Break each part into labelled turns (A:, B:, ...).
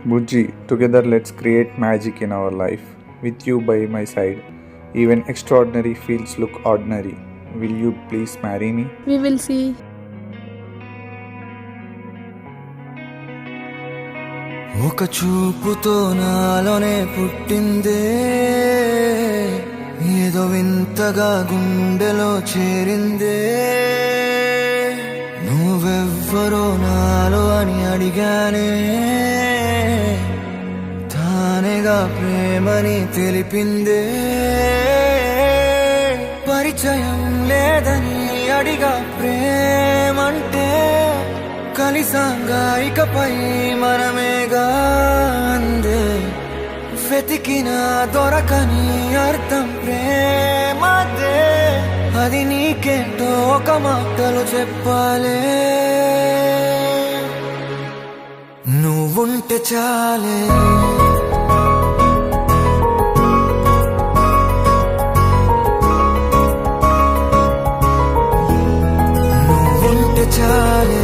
A: Bujji, together let's create magic in our life. With you by my side, even extraordinary feels look ordinary. Will you please marry me?
B: We will see.
C: ఒక చూపుతో నాలోనే పుట్టిందే ఏదో వింతగా గుండెలో చేరిందే నువ్వెవ్వరో నాలో అని అడిగానే తానేగా ప్రేమని తెలిపిందే పరిచయం లేదని అడిగా ప్రేమంటే కలిసాంగా ఇకపై మనమేగా అందే వెతికిన దొరకని అర్థం ప్రేమదే అది నీకేంటో ఒక మాటలు చెప్పాలే నువ్వుంటే చాలే నువ్వుంటే చాలే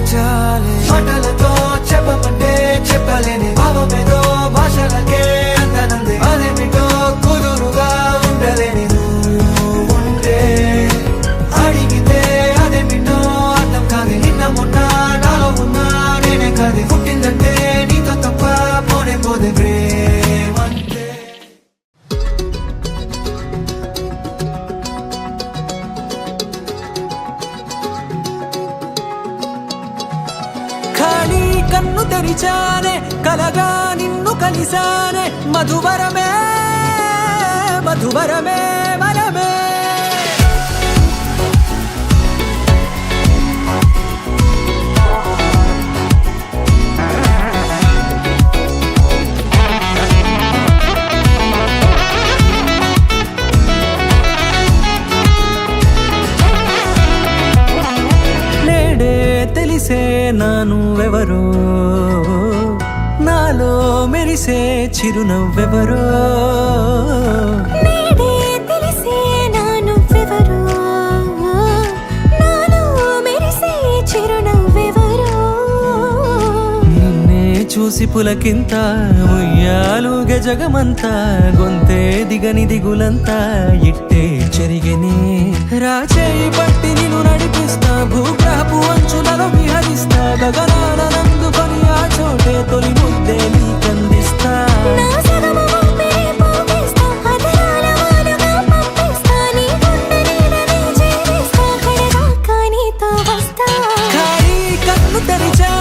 C: చాలే మాటలతో చెప్పమంటే చెప్పలేని భావమేదో భాషలకే అందనంది అదేమిటో కుదురుగా ఉండలేని ఉంటే అడిగితే అదేమిటో అర్థం కాదు నిన్న మొన్న నాలో ఉన్నా నేనే కాదు పుట్టిందంటే నీతో తప్ప పోనే పోదే ప్రేమంతే
D: కన్ను తెరిచానే కలగా నిన్ను కలిసానే మధువరమే మధువరమే వరమే నేడే తెలిసే నానువెవరో నాలో మెరిసే చిరునవ్వెవరో
E: నేడే తెలిసే నానువెవరో నాలో మెరిసే చిరునవ్వెవరో
D: నిన్నే చూసి పులకింత ఉయ్యాలుగ జగమంతా గొంతే దిగని దిగులంతా ఇట్టే చెరిగెనే రాచేయి పట్టి నిన్ను నడిపిస్తా భూగ్రహపు అంచులలో విహరిస్తా గగనాన నందుకొని ఆ చోటే తొలి ముద్దే నీకందిస్తా
E: నా సగము ఊపిరి పోగిస్తా అదరాల వానగా పంపిస్తా నీ గుండె నీడనే చేరిస్తా కడదాకా నీతో వస్తా
D: ఖాళీ కన్ను తెరిచా